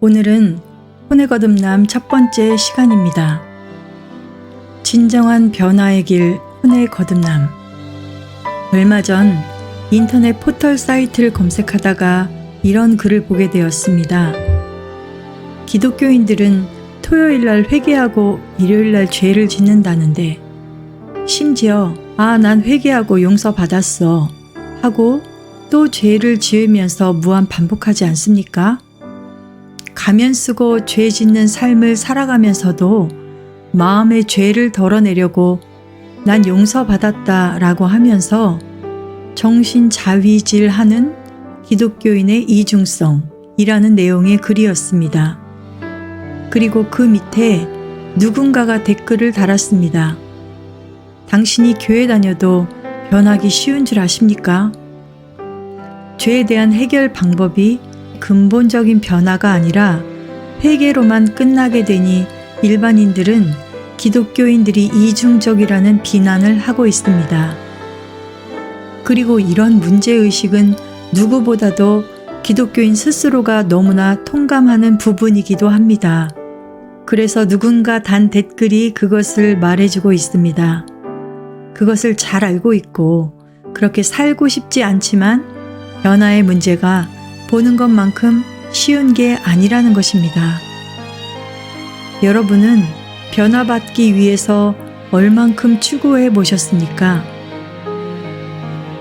오늘은 혼의 거듭남 첫 번째 시간입니다. 진정한 변화의 길 혼의 거듭남. 얼마 전 인터넷 포털 사이트를 검색하다가 이런 글을 보게 되었습니다. 기독교인들은 토요일날 회개하고 일요일날 죄를 짓는다는데 심지어 난 회개하고 용서받았어 하고 또 죄를 지으면서 무한 반복하지 않습니까? 가면 쓰고 죄 짓는 삶을 살아가면서도 마음의 죄를 덜어내려고 난 용서받았다 라고 하면서 정신자위질하는 기독교인의 이중성이라는 내용의 글이었습니다. 그리고 그 밑에 누군가가 댓글을 달았습니다. 당신이 교회 다녀도 변하기 쉬운 줄 아십니까? 죄에 대한 해결 방법이 근본적인 변화가 아니라 회개로만 끝나게 되니 일반인들은 기독교인들이 이중적이라는 비난을 하고 있습니다. 그리고 이런 문제의식은 누구보다도 기독교인 스스로가 너무나 통감하는 부분이기도 합니다. 그래서 누군가 단 댓글이 그것을 말해주고 있습니다. 그것을 잘 알고 있고 그렇게 살고 싶지 않지만 변화의 문제가 보는 것만큼 쉬운 게 아니라는 것입니다. 여러분은 변화받기 위해서 얼만큼 추구해 보셨습니까?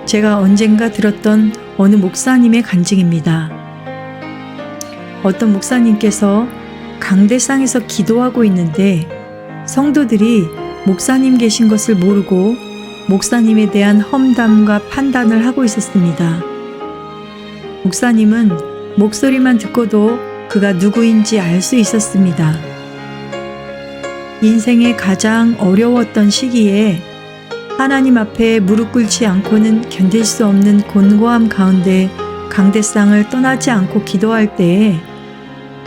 제가 언젠가 들었던 어느 목사님의 간증입니다. 어떤 목사님께서 강대상에서 기도하고 있는데 성도들이 목사님 계신 것을 모르고 목사님에 대한 험담과 판단을 하고 있었습니다. 목사님은 목소리만 듣고도 그가 누구인지 알 수 있었습니다. 인생의 가장 어려웠던 시기에 하나님 앞에 무릎 꿇지 않고는 견딜 수 없는 곤고함 가운데 강대상을 떠나지 않고 기도할 때에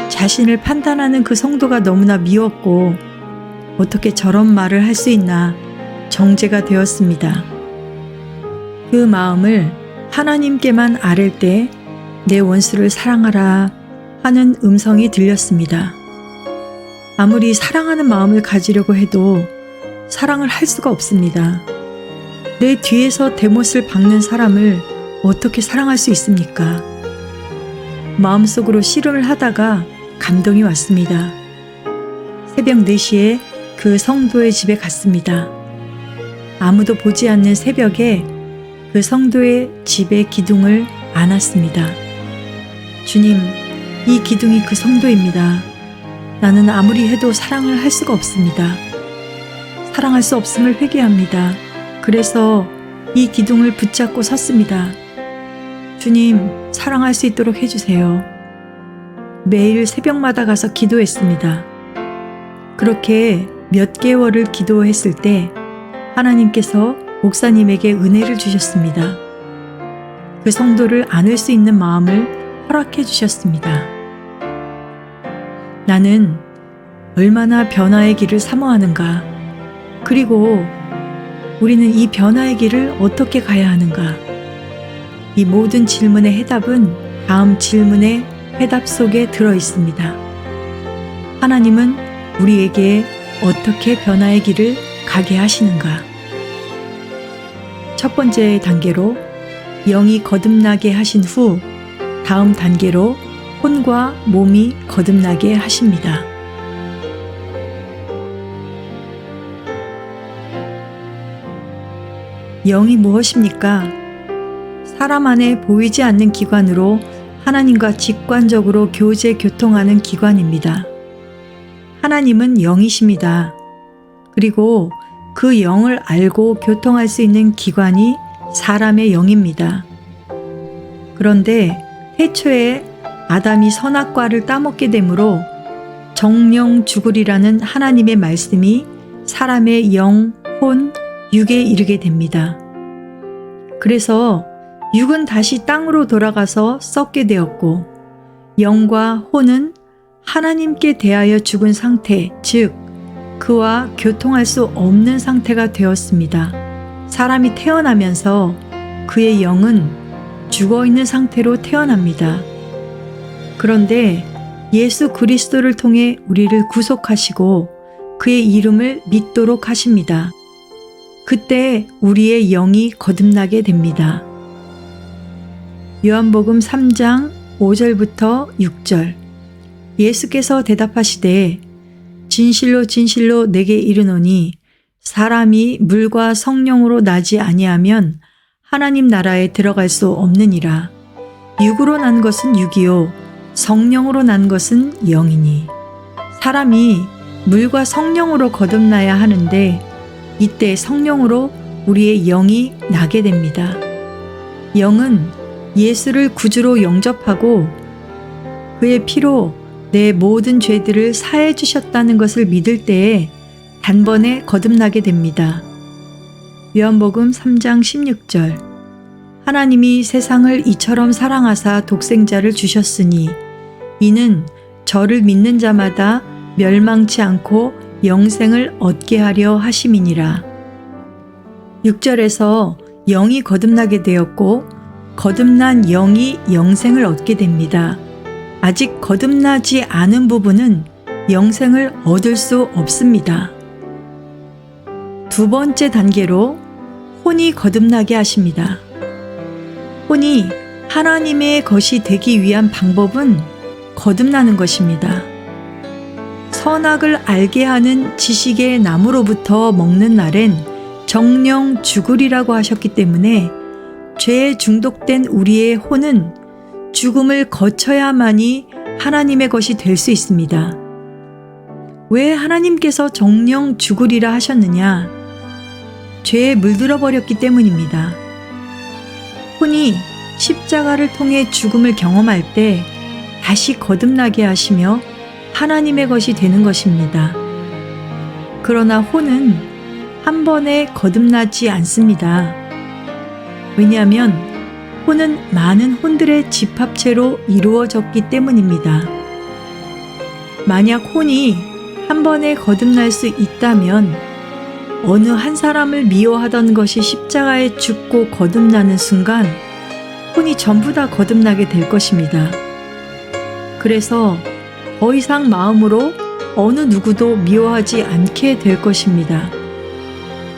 자신을 판단하는 그 성도가 너무나 미웠고 어떻게 저런 말을 할 수 있나 정죄가 되었습니다. 그 마음을 하나님께만 아랠 때 내 원수를 사랑하라 하는 음성이 들렸습니다. 아무리 사랑하는 마음을 가지려고 해도 사랑을 할 수가 없습니다. 내 뒤에서 대못을 박는 사람을 어떻게 사랑할 수 있습니까? 마음속으로 씨름을 하다가 감동이 왔습니다. 새벽 4시에 그 성도의 집에 갔습니다. 아무도 보지 않는 새벽에 그 성도의 집의 기둥을 안았습니다. 주님, 이 기둥이 그 성도입니다. 나는 아무리 해도 사랑을 할 수가 없습니다. 사랑할 수 없음을 회개합니다. 그래서 이 기둥을 붙잡고 섰습니다. 주님, 사랑할 수 있도록 해주세요. 매일 새벽마다 가서 기도했습니다. 그렇게 몇 개월을 기도했을 때 하나님께서 목사님에게 은혜를 주셨습니다. 그 성도를 안을 수 있는 마음을 허락해 주셨습니다. 나는 얼마나 변화의 길을 사모하는가, 그리고 우리는 이 변화의 길을 어떻게 가야 하는가, 이 모든 질문의 해답은 다음 질문의 해답 속에 들어 있습니다. 하나님은 우리에게 어떻게 변화의 길을 가게 하시는가? 첫 번째 단계로 영이 거듭나게 하신 후 다음 단계로 혼과 몸이 거듭나게 하십니다. 영이 무엇입니까? 사람 안에 보이지 않는 기관으로 하나님과 직관적으로 교통하는 기관입니다. 하나님은 영이십니다. 그리고 그 영을 알고 교통할 수 있는 기관이 사람의 영입니다. 그런데 태초에 아담이 선악과를 따먹게 되므로 정령 죽으리라는 하나님의 말씀이 사람의 영, 혼, 육에 이르게 됩니다. 그래서 육은 다시 땅으로 돌아가서 썩게 되었고 영과 혼은 하나님께 대하여 죽은 상태, 즉 그와 교통할 수 없는 상태가 되었습니다. 사람이 태어나면서 그의 영은 죽어있는 상태로 태어납니다. 그런데 예수 그리스도를 통해 우리를 구속하시고 그의 이름을 믿도록 하십니다. 그때 우리의 영이 거듭나게 됩니다. 요한복음 3장 5절부터 6절. 예수께서 대답하시되 진실로 진실로 내게 이르노니 사람이 물과 성령으로 나지 아니하면 하나님 나라에 들어갈 수 없느니라. 육으로 난 것은 육이요 성령으로 난 것은 영이니. 사람이 물과 성령으로 거듭나야 하는데 이때 성령으로 우리의 영이 나게 됩니다. 영은 예수를 구주로 영접하고 그의 피로 내 모든 죄들을 사해 주셨다는 것을 믿을 때에 단번에 거듭나게 됩니다. 요한복음 3장 16절. 하나님이 세상을 이처럼 사랑하사 독생자를 주셨으니 이는 저를 믿는 자마다 멸망치 않고 영생을 얻게 하려 하심이니라. 6절에서 영이 거듭나게 되었고 거듭난 영이 영생을 얻게 됩니다. 아직 거듭나지 않은 부분은 영생을 얻을 수 없습니다. 두 번째 단계로 혼이 거듭나게 하십니다. 혼이 하나님의 것이 되기 위한 방법은 거듭나는 것입니다. 선악을 알게 하는 지식의 나무로부터 먹는 날엔 정령 죽으리라고 하셨기 때문에 죄에 중독된 우리의 혼은 죽음을 거쳐야만이 하나님의 것이 될 수 있습니다. 왜 하나님께서 정령 죽으리라 하셨느냐? 죄에 물들어 버렸기 때문입니다. 혼이 십자가를 통해 죽음을 경험할 때 다시 거듭나게 하시며 하나님의 것이 되는 것입니다. 그러나 혼은 한 번에 거듭나지 않습니다. 왜냐하면 혼은 많은 혼들의 집합체로 이루어졌기 때문입니다. 만약 혼이 한 번에 거듭날 수 있다면 어느 한 사람을 미워하던 것이 십자가에 죽고 거듭나는 순간 혼이 전부 다 거듭나게 될 것입니다. 그래서 더 이상 마음으로 어느 누구도 미워하지 않게 될 것입니다.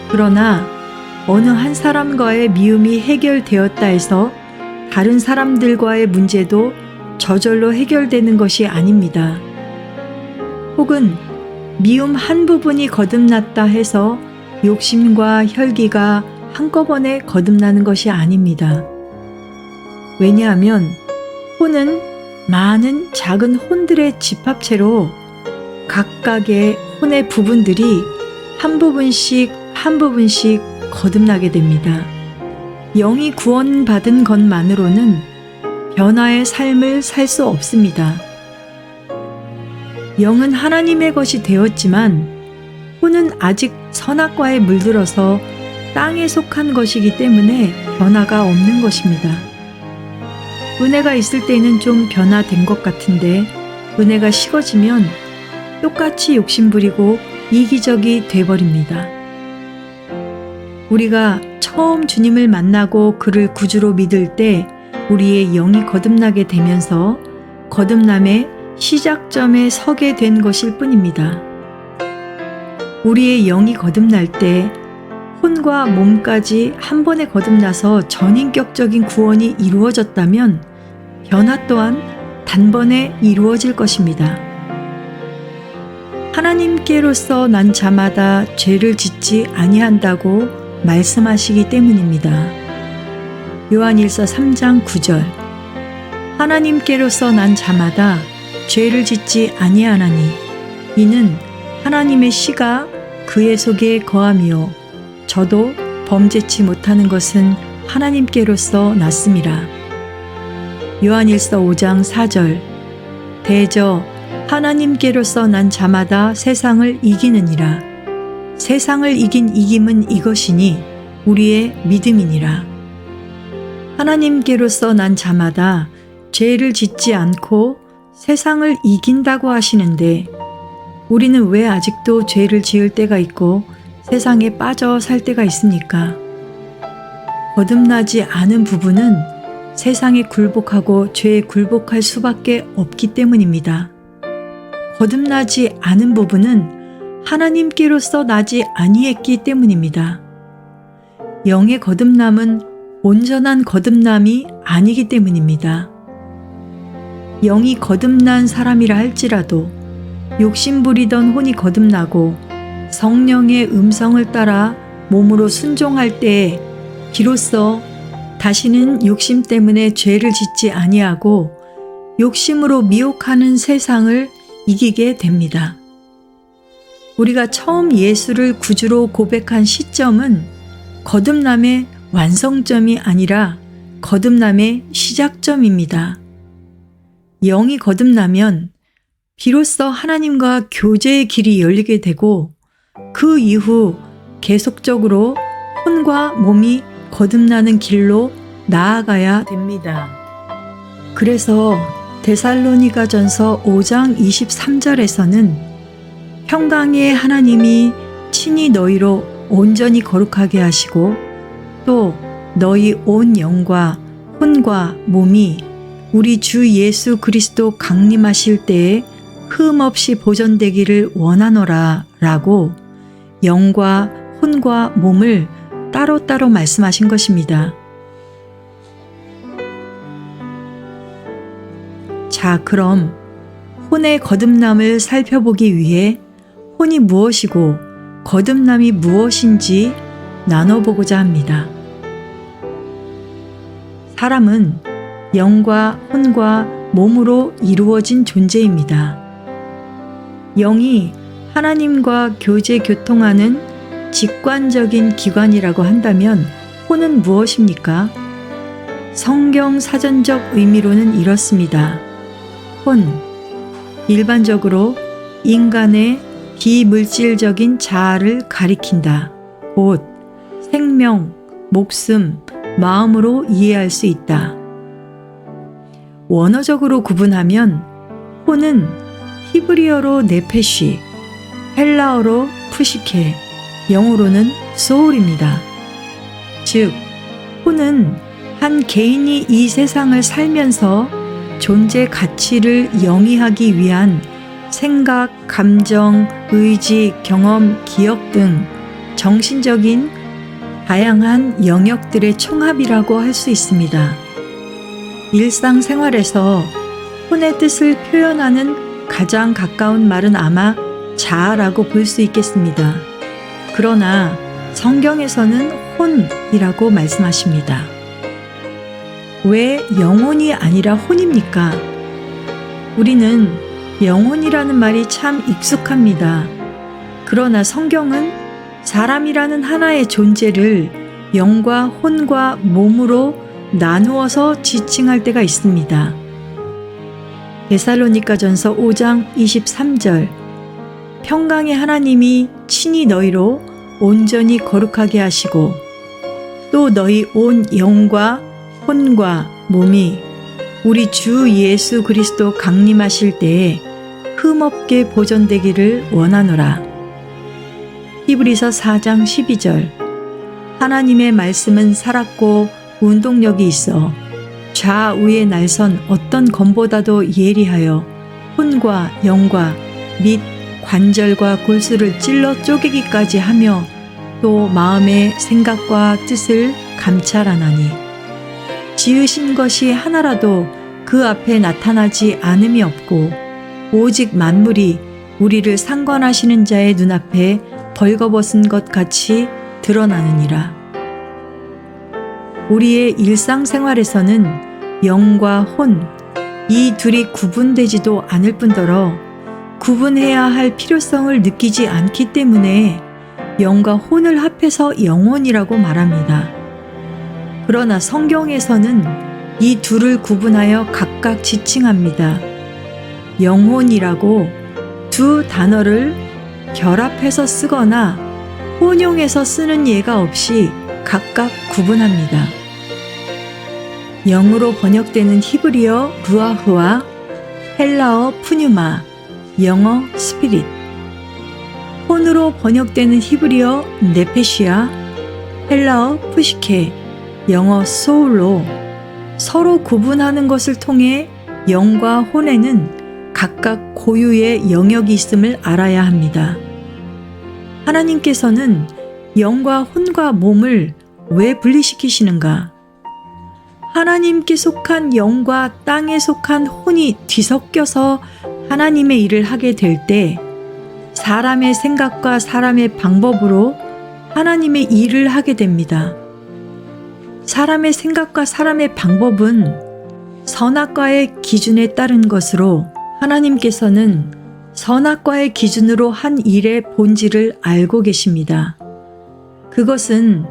그러나 어느 한 사람과의 미움이 해결되었다 해서 다른 사람들과의 문제도 저절로 해결되는 것이 아닙니다. 혹은 미움 한 부분이 거듭났다 해서 욕심과 혈기가 한꺼번에 거듭나는 것이 아닙니다. 왜냐하면 혼은 많은 작은 혼들의 집합체로 각각의 혼의 부분들이 한 부분씩 거듭나게 됩니다. 영이 구원받은 것만으로는 변화의 삶을 살 수 없습니다. 영은 하나님의 것이 되었지만 혼은 아직 선악과에 물들어서 땅에 속한 것이기 때문에 변화가 없는 것입니다. 은혜가 있을 때는 좀 변화된 것 같은데 은혜가 식어지면 똑같이 욕심부리고 이기적이 돼버립니다. 우리가 처음 주님을 만나고 그를 구주로 믿을 때 우리의 영이 거듭나게 되면서 거듭남의 시작점에 서게 된 것일 뿐입니다. 우리의 영이 거듭날 때 혼과 몸까지 한 번에 거듭나서 전인격적인 구원이 이루어졌다면 변화 또한 단번에 이루어질 것입니다. 하나님께로서 난 자마다 죄를 짓지 아니한다고 말씀하시기 때문입니다. 요한일서 3장 9절. 하나님께로서 난 자마다 죄를 짓지 아니하나니 이는 하나님의 씨가 그의 속에 거함이요 저도 범죄치 못하는 것은 하나님께로서 났음이라. 요한일서 5장 4절. 대저 하나님께로서 난 자마다 세상을 이기느니라. 세상을 이긴 이김은 이것이니 우리의 믿음이니라. 하나님께로서 난 자마다 죄를 짓지 않고 세상을 이긴다고 하시는데 우리는 왜 아직도 죄를 지을 때가 있고 세상에 빠져 살 때가 있습니까? 거듭나지 않은 부분은 세상에 굴복하고 죄에 굴복할 수밖에 없기 때문입니다. 거듭나지 않은 부분은 하나님께로서 나지 아니했기 때문입니다. 영의 거듭남은 온전한 거듭남이 아니기 때문입니다. 영이 거듭난 사람이라 할지라도 욕심부리던 혼이 거듭나고 성령의 음성을 따라 몸으로 순종할 때에 비로소 다시는 욕심 때문에 죄를 짓지 아니하고 욕심으로 미혹하는 세상을 이기게 됩니다. 우리가 처음 예수를 구주로 고백한 시점은 거듭남의 완성점이 아니라 거듭남의 시작점입니다. 영이 거듭나면 비로소 하나님과 교제의 길이 열리게 되고 그 이후 계속적으로 혼과 몸이 거듭나는 길로 나아가야 됩니다. 그래서 데살로니가전서 5장 23절에서는 평강의 하나님이 친히 너희로 온전히 거룩하게 하시고 또 너희 온 영과 혼과 몸이 우리 주 예수 그리스도 강림하실 때에 흠없이 보존되기를 원하노라 라고 영과 혼과 몸을 따로따로 말씀하신 것입니다. 자, 그럼 혼의 거듭남을 살펴보기 위해 혼이 무엇이고 거듭남이 무엇인지 나눠보고자 합니다. 사람은 영과 혼과 몸으로 이루어진 존재입니다. 영이 하나님과 교제 교통하는 직관적인 기관이라고 한다면 혼은 무엇입니까? 성경 사전적 의미로는 이렇습니다. 혼, 일반적으로 인간의 비물질적인 자아를 가리킨다. 곧 생명, 목숨, 마음으로 이해할 수 있다. 원어적으로 구분하면 혼은 히브리어로 네페시, 헬라어로 푸시케, 영어로는 소울입니다. 즉, 혼은 한 개인이 이 세상을 살면서 존재 가치를 영위하기 위한 생각, 감정, 의지, 경험, 기억 등 정신적인 다양한 영역들의 총합이라고 할 수 있습니다. 일상생활에서 혼의 뜻을 표현하는 가장 가까운 말은 아마 자아라고 볼 수 있겠습니다. 그러나 성경에서는 혼이라고 말씀하십니다. 왜 영혼이 아니라 혼입니까? 우리는 영혼이라는 말이 참 익숙합니다. 그러나 성경은 사람이라는 하나의 존재를 영과 혼과 몸으로 나누어서 지칭할 때가 있습니다. 데살로니가전서 5장 23절 평강의 하나님이 친히 너희로 온전히 거룩하게 하시고 또 너희 온 영과 혼과 몸이 우리 주 예수 그리스도 강림하실 때에 흠없게 보존되기를 원하노라. 히브리서 4장 12절 하나님의 말씀은 살았고 운동력이 있어 좌우의 날선 어떤 검보다도 예리하여 혼과 영과 및 관절과 골수를 찔러 쪼개기까지 하며 또 마음의 생각과 뜻을 감찰하나니 지으신 것이 하나라도 그 앞에 나타나지 않음이 없고 오직 만물이 우리를 상관하시는 자의 눈앞에 벌거벗은 것 같이 드러나느니라. 우리의 일상생활에서는 영과 혼, 이 둘이 구분되지도 않을 뿐더러 구분해야 할 필요성을 느끼지 않기 때문에 영과 혼을 합해서 영혼이라고 말합니다. 그러나 성경에서는 이 둘을 구분하여 각각 지칭합니다. 영혼이라고 두 단어를 결합해서 쓰거나 혼용해서 쓰는 예가 없이 각각 구분합니다. 영으로 번역되는 히브리어 루아흐와 헬라어 푸뉴마, 영어 스피릿, 혼으로 번역되는 히브리어 네페시아, 헬라어 푸시케, 영어 소울로 서로 구분하는 것을 통해 영과 혼에는 각각 고유의 영역이 있음을 알아야 합니다. 하나님께서는 영과 혼과 몸을 왜 분리시키시는가? 하나님께 속한 영과 땅에 속한 혼이 뒤섞여서 하나님의 일을 하게 될 때 사람의 생각과 사람의 방법으로 하나님의 일을 하게 됩니다. 사람의 생각과 사람의 방법은 선악과의 기준에 따른 것으로 하나님께서는 선악과의 기준으로 한 일의 본질을 알고 계십니다. 그것은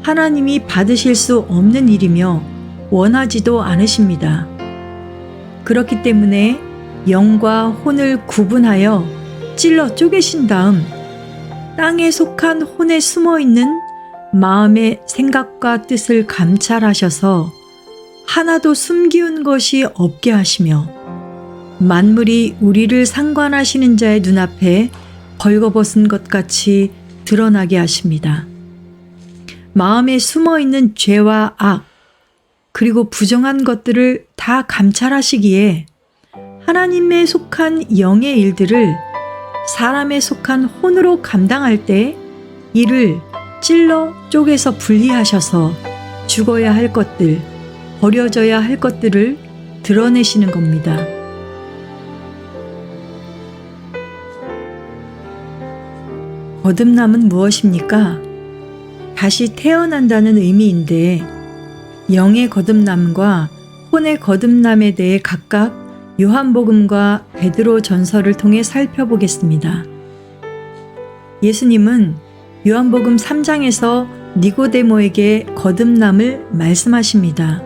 하나님이 받으실 수 없는 일이며 원하지도 않으십니다. 그렇기 때문에 영과 혼을 구분하여 찔러 쪼개신 다음 땅에 속한 혼에 숨어 있는 마음의 생각과 뜻을 감찰하셔서 하나도 숨기운 것이 없게 하시며 만물이 우리를 상관하시는 자의 눈앞에 벌거벗은 것 같이 드러나게 하십니다. 마음에 숨어 있는 죄와 악, 그리고 부정한 것들을 다 감찰하시기에 하나님에 속한 영의 일들을 사람에 속한 혼으로 감당할 때 이를 찔러 쪼개서 분리하셔서 죽어야 할 것들, 버려져야 할 것들을 드러내시는 겁니다. 거듭남은 무엇입니까? 다시 태어난다는 의미인데 영의 거듭남과 혼의 거듭남에 대해 각각 요한복음과 베드로 전서를 통해 살펴보겠습니다. 예수님은 요한복음 3장에서 니고데모에게 거듭남을 말씀하십니다.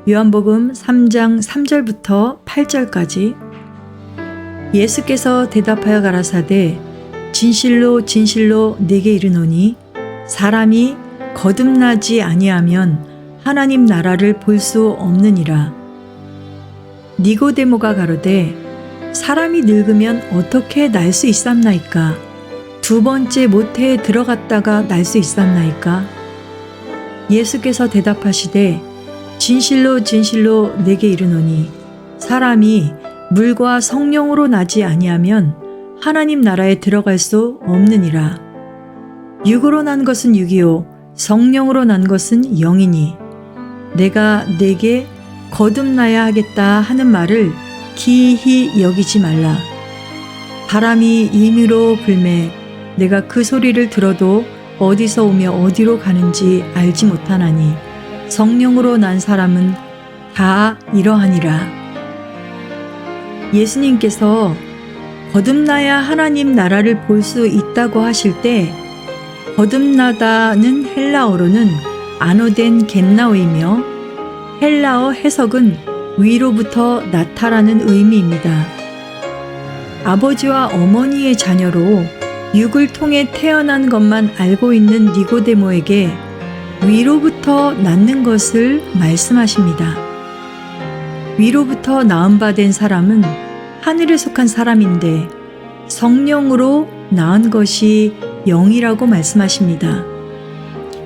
요한복음 3장 3절부터 8절까지 예수께서 대답하여 가라사대 진실로 진실로 네게 이르노니 사람이 거듭나지 아니하면 하나님 나라를 볼 수 없느니라. 니고데모가 가로되 사람이 늙으면 어떻게 날 수 있삼나이까? 두 번째 모태에 들어갔다가 날 수 있삼나이까? 예수께서 대답하시되 진실로 진실로 네게 이르노니 사람이 물과 성령으로 나지 아니하면 하나님 나라에 들어갈 수 없느니라. 육으로 난 것은 육이요 성령으로 난 것은 영이니 내가 네게 거듭나야 하겠다 하는 말을 기이히 여기지 말라. 바람이 임의로 불매 내가 그 소리를 들어도 어디서 오며 어디로 가는지 알지 못하나니 성령으로 난 사람은 다 이러하니라. 예수님께서 거듭나야 하나님 나라를 볼 수 있다고 하실 때 거듭나다는 헬라어로는 아노덴 겟나오이며 헬라어 해석은 위로부터 나타라는 의미입니다. 아버지와 어머니의 자녀로 육을 통해 태어난 것만 알고 있는 니고데모에게 위로부터 낳는 것을 말씀하십니다. 위로부터 낳은 바 된 사람은 하늘에 속한 사람인데 성령으로 낳은 것이 영이라고 말씀하십니다.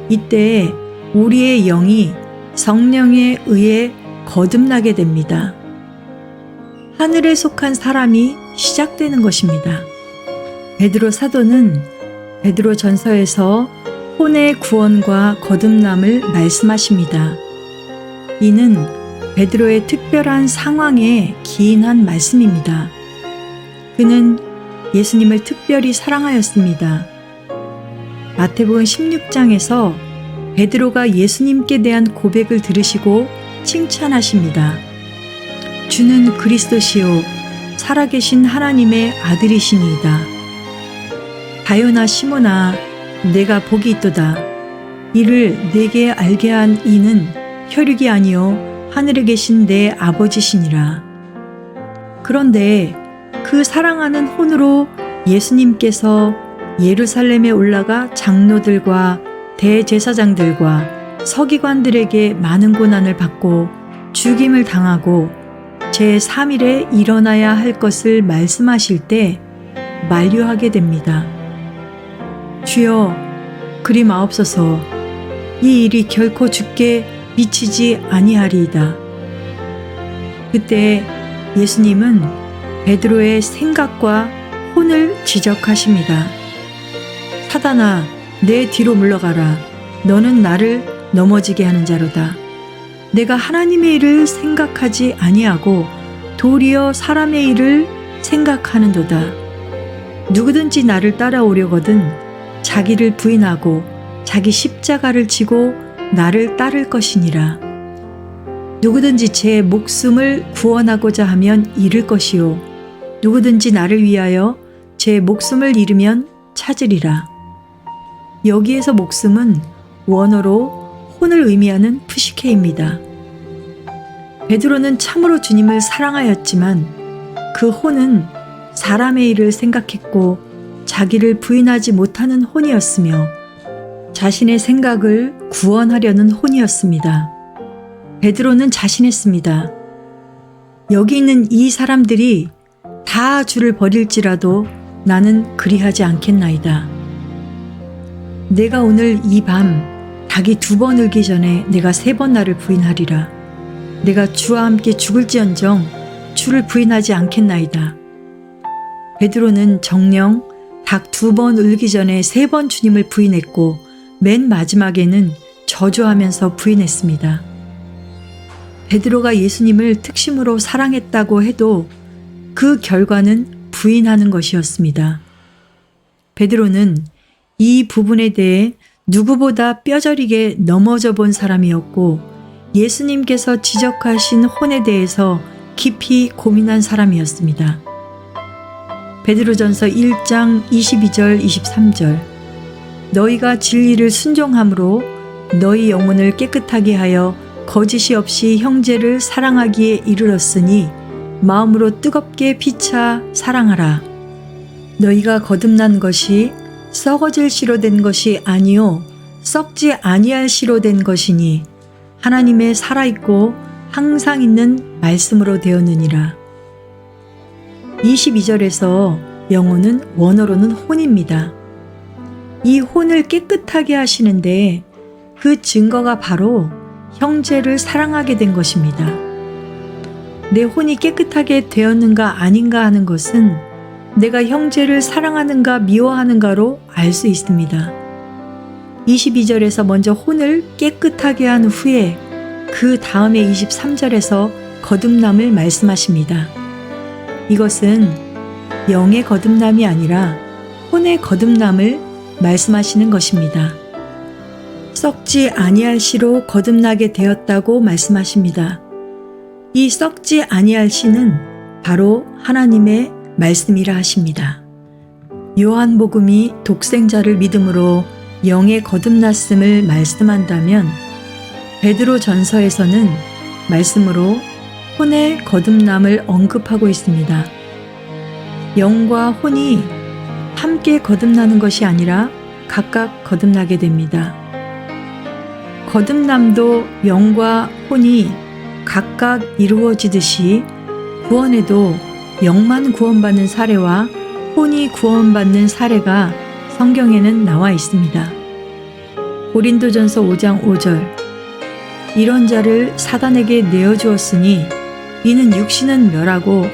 이때 우리의 영이 성령에 의해 거듭나게 됩니다. 하늘에 속한 사람이 시작되는 것입니다. 베드로 사도는 베드로 전서에서 혼의 구원과 거듭남을 말씀하십니다. 이는 베드로의 특별한 상황에 기인한 말씀입니다. 그는 예수님을 특별히 사랑하였습니다. 마태복음 16장에서 베드로가 예수님께 대한 고백을 들으시고 칭찬하십니다. 주는 그리스도시요 살아계신 하나님의 아들이시니이다. 다요나 시몬아 내가 복이 있도다. 이를 내게 알게 한 이는 혈육이 아니요 하늘에 계신 내 아버지시니라. 그런데 그 사랑하는 혼으로 예수님께서 예루살렘에 올라가 장로들과 대제사장들과 서기관들에게 많은 고난을 받고 죽임을 당하고 제3일에 일어나야 할 것을 말씀하실 때 만류하게 됩니다. 주여 그리 마옵소서. 이 일이 결코 주께 미치지 아니하리이다. 그때 예수님은 베드로의 생각과 혼을 지적하십니다. 사단아, 내 뒤로 물러가라. 너는 나를 넘어지게 하는 자로다. 내가 하나님의 일을 생각하지 아니하고 도리어 사람의 일을 생각하는도다. 누구든지 나를 따라오려거든 자기를 부인하고 자기 십자가를 지고 나를 따를 것이니라. 누구든지 제 목숨을 구원하고자 하면 잃을 것이요 누구든지 나를 위하여 제 목숨을 잃으면 찾으리라. 여기에서 목숨은 원어로 혼을 의미하는 푸시케입니다. 베드로는 참으로 주님을 사랑하였지만 그 혼은 사람의 일을 생각했고 자기를 부인하지 못하는 혼이었으며 자신의 생각을 구원하려는 혼이었습니다. 베드로는 자신했습니다. 여기 있는 이 사람들이 다 주를 버릴지라도 나는 그리하지 않겠나이다. 내가 오늘 이 밤 닭이 2번 울기 전에 내가 3번 나를 부인하리라. 내가 주와 함께 죽을지언정 주를 부인하지 않겠나이다. 베드로는 정녕 닭 2번 울기 전에 3번 주님을 부인했고 맨 마지막에는 저주하면서 부인했습니다. 베드로가 예수님을 특심으로 사랑했다고 해도 그 결과는 부인하는 것이었습니다. 베드로는 이 부분에 대해 누구보다 뼈저리게 넘어져 본 사람이었고 예수님께서 지적하신 혼에 대해서 깊이 고민한 사람이었습니다. 베드로전서 1장 22절 23절 너희가 진리를 순종함으로 너희 영혼을 깨끗하게 하여 거짓이 없이 형제를 사랑하기에 이르렀으니 마음으로 뜨겁게 피차 사랑하라. 너희가 거듭난 것이 썩어질 씨로 된 것이 아니요 썩지 아니할 씨로 된 것이니 하나님의 살아있고 항상 있는 말씀으로 되었느니라. 22절에서 영혼은 원어로는 혼입니다. 이 혼을 깨끗하게 하시는데 그 증거가 바로 형제를 사랑하게 된 것입니다. 내 혼이 깨끗하게 되었는가 아닌가 하는 것은 내가 형제를 사랑하는가 미워하는가로 알 수 있습니다. 22절에서 먼저 혼을 깨끗하게 한 후에 그 다음에 23절에서 거듭남을 말씀하십니다. 이것은 영의 거듭남이 아니라 혼의 거듭남을 말씀하시는 것입니다. 썩지 아니할 씨로 거듭나게 되었다고 말씀하십니다. 이 썩지 아니할 씨는 바로 하나님의 말씀이라 하십니다. 요한복음이 독생자를 믿음으로 영에 거듭났음을 말씀한다면 베드로 전서에서는 말씀으로 혼의 거듭남을 언급하고 있습니다. 영과 혼이 함께 거듭나는 것이 아니라 각각 거듭나게 됩니다. 거듭남도 영과 혼이 각각 이루어지듯이 구원에도 영만 구원받는 사례와 혼이 구원받는 사례가 성경에는 나와 있습니다. 고린도전서 5장 5절 이런 자를 사단에게 내어주었으니 이는 육신은 멸하고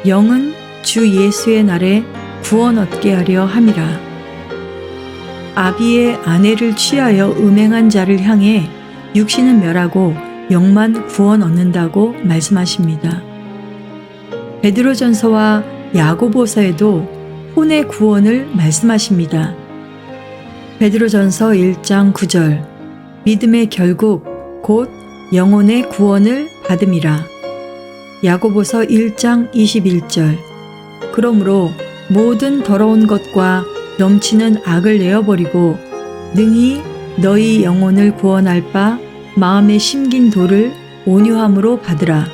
영은 주 예수의 날에 구원 얻게 하려 함이라. 아비의 아내를 취하여 음행한 자를 향해 육신은 멸하고 영만 구원 얻는다고 말씀하십니다. 베드로전서와 야고보서에도 혼의 구원을 말씀하십니다. 베드로전서 1장 9절 믿음의 결국 곧 영혼의 구원을 받음이라. 야고보서 1장 21절 그러므로 모든 더러운 것과 넘치는 악을 내어버리고 능히 너희 영혼을 구원할 바 마음에 심긴 도를 온유함으로 받으라.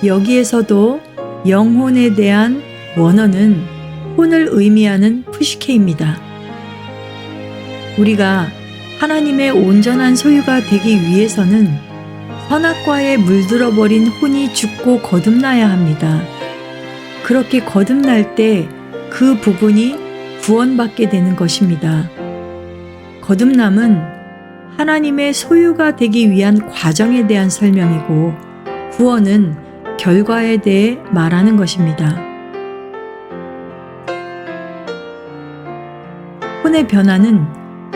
여기에서도 영혼에 대한 원어는 혼을 의미하는 푸시케입니다. 우리가 하나님의 온전한 소유가 되기 위해서는 선악과에 물들어버린 혼이 죽고 거듭나야 합니다. 그렇게 거듭날 때 그 부분이 구원받게 되는 것입니다. 거듭남은 하나님의 소유가 되기 위한 과정에 대한 설명이고 구원은 결과에 대해 말하는 것입니다. 혼의 변화는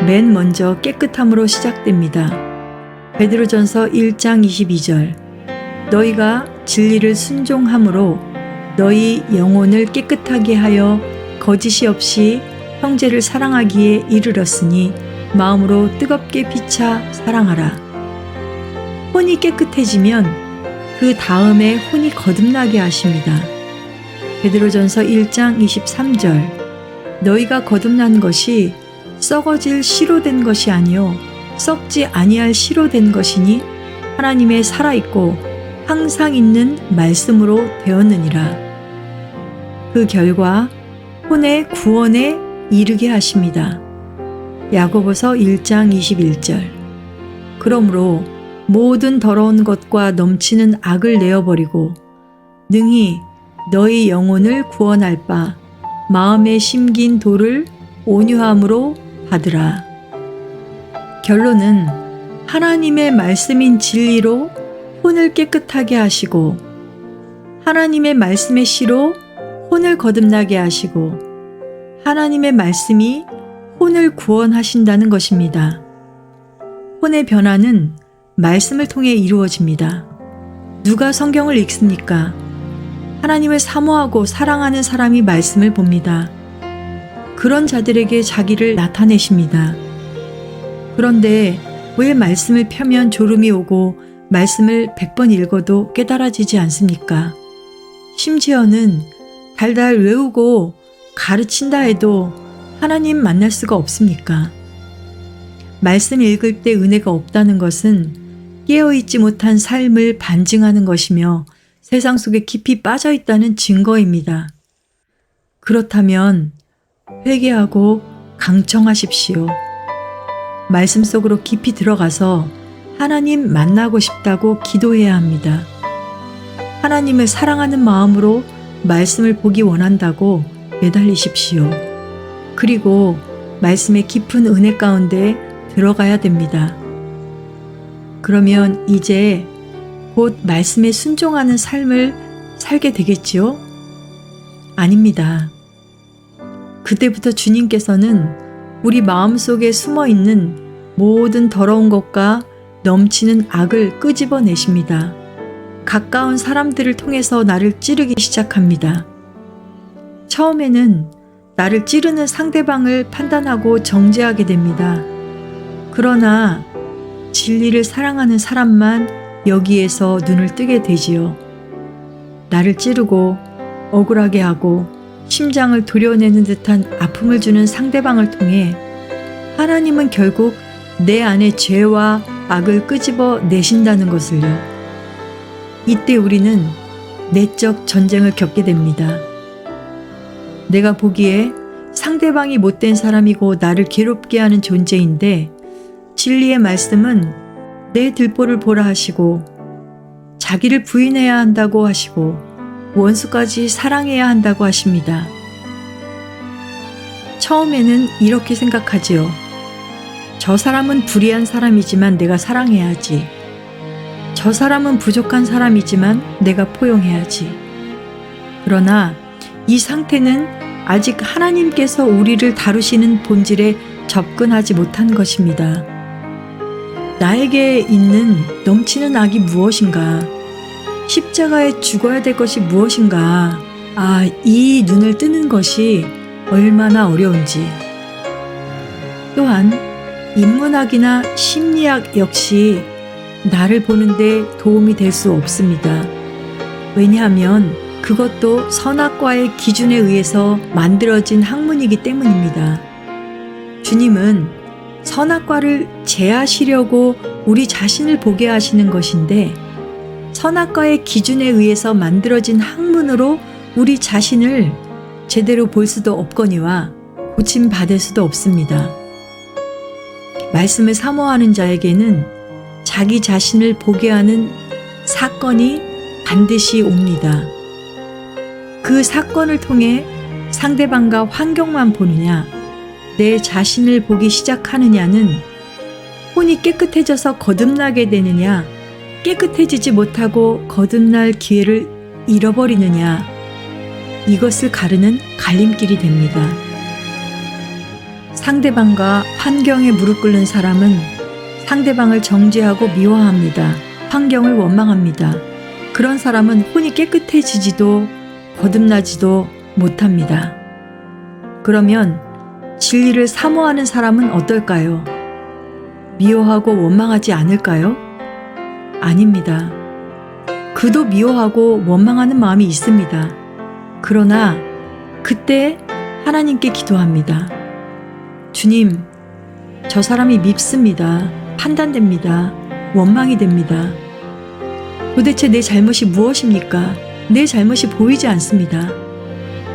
맨 먼저 깨끗함으로 시작됩니다. 베드로전서 1장 22절 너희가 진리를 순종함으로 너희 영혼을 깨끗하게 하여 거짓이 없이 형제를 사랑하기에 이르렀으니 마음으로 뜨겁게 피차 사랑하라. 혼이 깨끗해지면 그 다음에 혼이 거듭나게 하십니다. 베드로전서 1장 23절 너희가 거듭난 것이 썩어질 씨로 된 것이 아니요 썩지 아니할 씨로 된 것이니 하나님의 살아있고 항상 있는 말씀으로 되었느니라. 그 결과 혼의 구원에 이르게 하십니다. 야고보서 1장 21절 그러므로 모든 더러운 것과 넘치는 악을 내어버리고 능히 너희 영혼을 구원할 바 마음에 심긴 도를 온유함으로 받으라. 결론은 하나님의 말씀인 진리로 혼을 깨끗하게 하시고 하나님의 말씀의 씨로 혼을 거듭나게 하시고 하나님의 말씀이 혼을 구원하신다는 것입니다. 혼의 변화는 말씀을 통해 이루어집니다. 누가 성경을 읽습니까? 하나님을 사모하고 사랑하는 사람이 말씀을 봅니다. 그런 자들에게 자기를 나타내십니다. 그런데 왜 말씀을 펴면 졸음이 오고 말씀을 100번 읽어도 깨달아지지 않습니까? 심지어는 달달 외우고 가르친다 해도 하나님 만날 수가 없습니까? 말씀 읽을 때 은혜가 없다는 것은 깨어있지 못한 삶을 반증하는 것이며 세상 속에 깊이 빠져 있다는 증거입니다. 그렇다면 회개하고 강청하십시오. 말씀 속으로 깊이 들어가서 하나님 만나고 싶다고 기도해야 합니다. 하나님을 사랑하는 마음으로 말씀을 보기 원한다고 매달리십시오. 그리고 말씀의 깊은 은혜 가운데 들어가야 됩니다. 그러면 이제 곧 말씀에 순종하는 삶을 살게 되겠지요? 아닙니다. 그때부터 주님께서는 우리 마음속에 숨어있는 모든 더러운 것과 넘치는 악을 끄집어내십니다. 가까운 사람들을 통해서 나를 찌르기 시작합니다. 처음에는 나를 찌르는 상대방을 판단하고 정죄하게 됩니다. 그러나 진리를 사랑하는 사람만 여기에서 눈을 뜨게 되지요. 나를 찌르고 억울하게 하고 심장을 도려내는 듯한 아픔을 주는 상대방을 통해 하나님은 결국 내 안의 죄와 악을 끄집어 내신다는 것을요. 이때 우리는 내적 전쟁을 겪게 됩니다. 내가 보기에 상대방이 못된 사람이고 나를 괴롭게 하는 존재인데 진리의 말씀은 내 들보를 보라 하시고 자기를 부인해야 한다고 하시고 원수까지 사랑해야 한다고 하십니다. 처음에는 이렇게 생각하지요. 저 사람은 불의한 사람이지만 내가 사랑해야지. 저 사람은 부족한 사람이지만 내가 포용해야지. 그러나 이 상태는 아직 하나님께서 우리를 다루시는 본질에 접근하지 못한 것입니다. 나에게 있는 넘치는 악이 무엇인가? 십자가에 죽어야 될 것이 무엇인가? 이 눈을 뜨는 것이 얼마나 어려운지. 또한 인문학이나 심리학 역시 나를 보는데 도움이 될 수 없습니다. 왜냐하면 그것도 선악과의 기준에 의해서 만들어진 학문이기 때문입니다. 주님은 선악과를 제하시려고 우리 자신을 보게 하시는 것인데 선악과의 기준에 의해서 만들어진 학문으로 우리 자신을 제대로 볼 수도 없거니와 고침받을 수도 없습니다. 말씀을 사모하는 자에게는 자기 자신을 보게 하는 사건이 반드시 옵니다. 그 사건을 통해 상대방과 환경만 보느냐, 내 자신을 보기 시작하느냐는 혼이 깨끗해져서 거듭나게 되느냐, 깨끗해지지 못하고 거듭날 기회를 잃어버리느냐, 이것을 가르는 갈림길이 됩니다. 상대방과 환경에 무릎 꿇는 사람은 상대방을 정죄하고 미워합니다. 환경을 원망합니다. 그런 사람은 혼이 깨끗해지지도 거듭나지도 못합니다. 그러면 진리를 사모하는 사람은 어떨까요? 미워하고 원망하지 않을까요? 아닙니다. 그도 미워하고 원망하는 마음이 있습니다. 그러나 그때 하나님께 기도합니다. 주님, 저 사람이 밉습니다. 판단됩니다. 원망이 됩니다. 도대체 내 잘못이 무엇입니까? 내 잘못이 보이지 않습니다.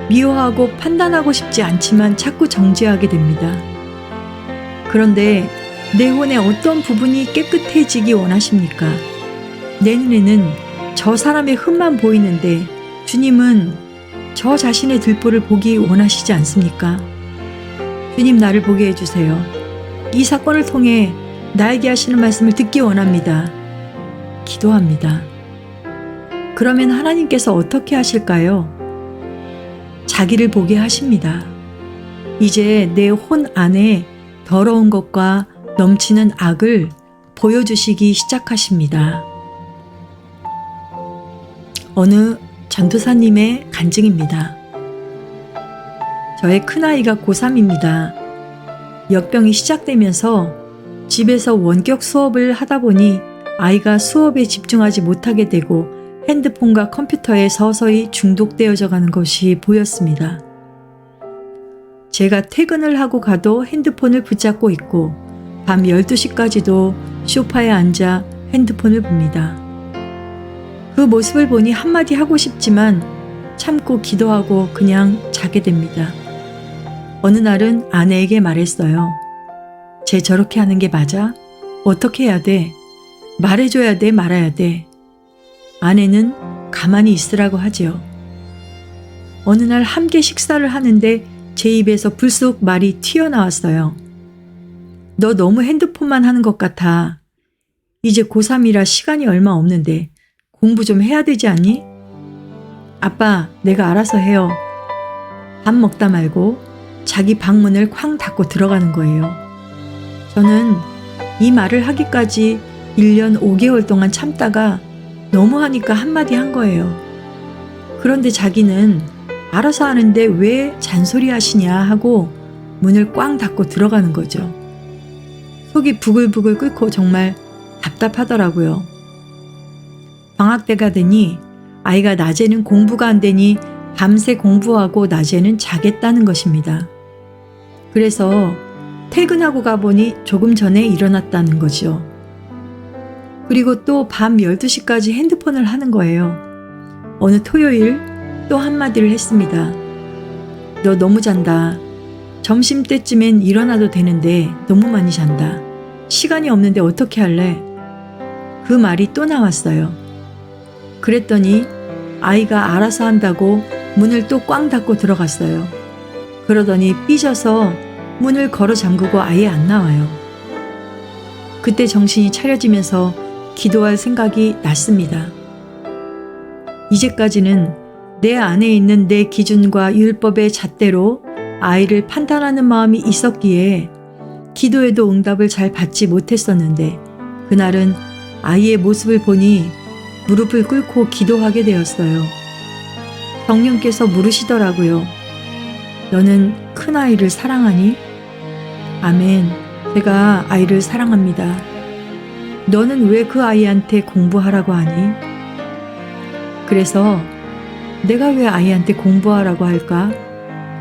미워하고 판단하고 싶지 않지만 자꾸 정죄하게 됩니다. 그런데 내 혼의 어떤 부분이 깨끗해지기 원하십니까? 내 눈에는 저 사람의 흠만 보이는데 주님은 저 자신의 들보를 보기 원하시지 않습니까? 주님, 나를 보게 해주세요. 이 사건을 통해 나에게 하시는 말씀을 듣기 원합니다. 기도합니다. 그러면 하나님께서 어떻게 하실까요? 자기를 보게 하십니다. 이제 내 혼 안에 더러운 것과 넘치는 악을 보여주시기 시작하십니다. 어느 전도사님의 간증입니다. 저의 큰아이가 고3입니다. 역병이 시작되면서 집에서 원격 수업을 하다 보니 아이가 수업에 집중하지 못하게 되고 핸드폰과 컴퓨터에 서서히 중독되어져 가는 것이 보였습니다. 제가 퇴근을 하고 가도 핸드폰을 붙잡고 있고 밤 12시까지도 소파에 앉아 핸드폰을 봅니다. 그 모습을 보니 한마디 하고 싶지만 참고 기도하고 그냥 자게 됩니다. 어느 날은 아내에게 말했어요. 쟤 저렇게 하는 게 맞아? 어떻게 해야 돼? 말해줘야 돼? 말아야 돼? 아내는 가만히 있으라고 하지요. 어느 날 함께 식사를 하는데 제 입에서 불쑥 말이 튀어나왔어요. 너 너무 핸드폰만 하는 것 같아. 이제 고3이라 시간이 얼마 없는데 공부 좀 해야 되지 않니? 아빠, 내가 알아서 해요. 밥 먹다 말고 자기 방문을 쾅 닫고 들어가는 거예요. 저는 이 말을 하기까지 1년 5개월 동안 참다가 너무하니까 한마디 한 거예요. 그런데 자기는 알아서 하는데 왜 잔소리 하시냐 하고 문을 꽝 닫고 들어가는 거죠. 속이 부글부글 끓고 정말 답답하더라고요. 방학 때가 되니 아이가 낮에는 공부가 안 되니 밤새 공부하고 낮에는 자겠다는 것입니다. 그래서 퇴근하고 가보니 조금 전에 일어났다는 거죠. 그리고 또 밤 12시까지 핸드폰을 하는 거예요. 어느 토요일 또 한마디를 했습니다. 너 너무 잔다. 점심때쯤엔 일어나도 되는데 너무 많이 잔다. 시간이 없는데 어떻게 할래? 그 말이 또 나왔어요. 그랬더니 아이가 알아서 한다고 문을 또 꽝 닫고 들어갔어요. 그러더니 삐져서 문을 걸어 잠그고 아예 안 나와요. 그때 정신이 차려지면서 기도할 생각이 났습니다. 이제까지는 내 안에 있는 내 기준과 율법의 잣대로 아이를 판단하는 마음이 있었기에 기도에도 응답을 잘 받지 못했었는데 그날은 아이의 모습을 보니 무릎을 꿇고 기도하게 되었어요. 성령께서 물으시더라고요. 너는 큰아이를 사랑하니? 아멘. 제가 아이를 사랑합니다. 너는 왜 그 아이한테 공부하라고 하니? 그래서 내가 왜 아이한테 공부하라고 할까?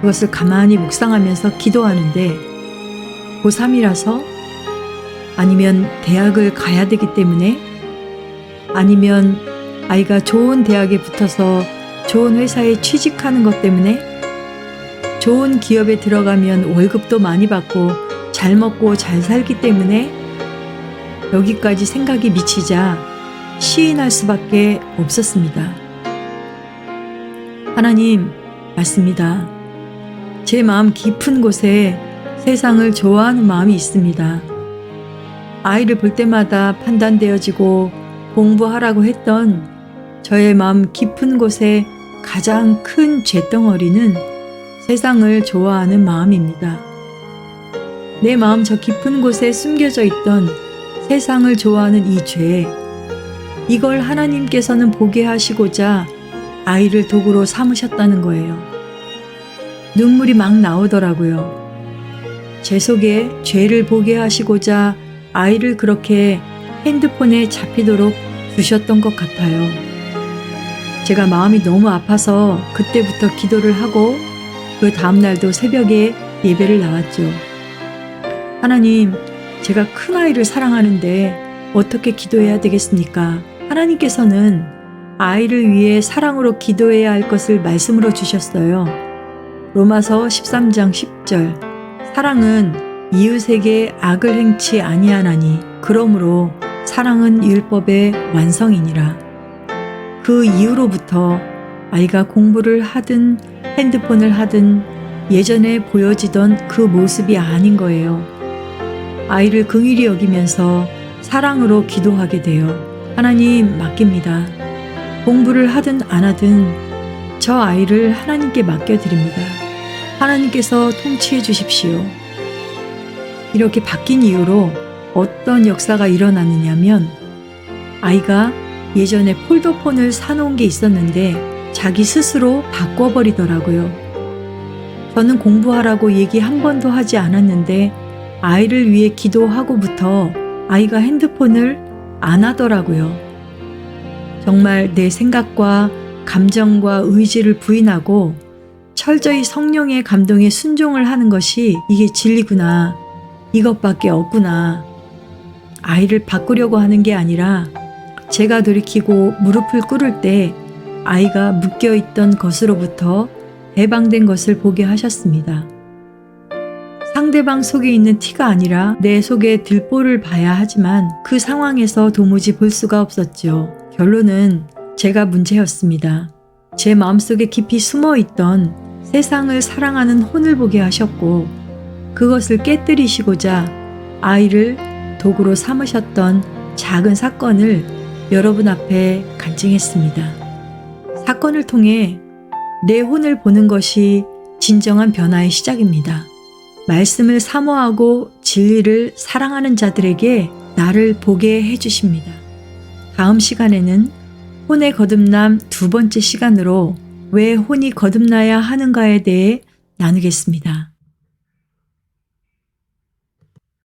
그것을 가만히 묵상하면서 기도하는데 고3이라서? 아니면 대학을 가야 되기 때문에? 아니면 아이가 좋은 대학에 붙어서 좋은 회사에 취직하는 것 때문에? 좋은 기업에 들어가면 월급도 많이 받고 잘 먹고 잘 살기 때문에? 여기까지 생각이 미치자 시인할 수밖에 없었습니다. 하나님, 맞습니다. 제 마음 깊은 곳에 세상을 좋아하는 마음이 있습니다. 아이를 볼 때마다 판단되어지고 공부하라고 했던 저의 마음 깊은 곳에 가장 큰 죄덩어리는 세상을 좋아하는 마음입니다. 내 마음 저 깊은 곳에 숨겨져 있던 세상을 좋아하는 이 죄, 이걸 하나님께서는 보게 하시고자 아이를 도구로 삼으셨다는 거예요. 눈물이 막 나오더라고요. 제 속에 죄를 보게 하시고자 아이를 그렇게 핸드폰에 잡히도록 두셨던 것 같아요. 제가 마음이 너무 아파서 그때부터 기도를 하고 그 다음날도 새벽에 예배를 나왔죠. 하나님, 제가 큰아이를 사랑하는데 어떻게 기도해야 되겠습니까? 하나님께서는 아이를 위해 사랑으로 기도해야 할 것을 말씀으로 주셨어요. 로마서 13장 10절. 사랑은 이웃에게 악을 행치 아니하나니 그러므로 사랑은 율법의 완성이니라. 그 이후로부터 아이가 공부를 하든 핸드폰을 하든 예전에 보여지던 그 모습이 아닌 거예요. 아이를 긍휼히 여기면서 사랑으로 기도하게 돼요. 하나님 맡깁니다. 공부를 하든 안 하든 저 아이를 하나님께 맡겨드립니다. 하나님께서 통치해 주십시오. 이렇게 바뀐 이후로 어떤 역사가 일어나느냐면 아이가 예전에 폴더폰을 사놓은 게 있었는데 자기 스스로 바꿔버리더라고요. 저는 공부하라고 얘기 한 번도 하지 않았는데 아이를 위해 기도하고부터 아이가 핸드폰을 안 하더라고요. 정말 내 생각과 감정과 의지를 부인하고 철저히 성령의 감동에 순종을 하는 것이 이게 진리구나. 이것밖에 없구나. 아이를 바꾸려고 하는 게 아니라 제가 돌이키고 무릎을 꿇을 때 아이가 묶여있던 것으로부터 해방된 것을 보게 하셨습니다. 상대방 속에 있는 티가 아니라 내 속에 들보를 봐야 하지만 그 상황에서 도무지 볼 수가 없었죠. 결론은 제가 문제였습니다. 제 마음속에 깊이 숨어있던 세상을 사랑하는 혼을 보게 하셨고 그것을 깨뜨리시고자 아이를 도구로 삼으셨던 작은 사건을 여러분 앞에 간증했습니다. 사건을 통해 내 혼을 보는 것이 진정한 변화의 시작입니다. 말씀을 사모하고 진리를 사랑하는 자들에게 나를 보게 해주십니다. 다음 시간에는 혼의 거듭남 두 번째 시간으로 왜 혼이 거듭나야 하는가에 대해 나누겠습니다.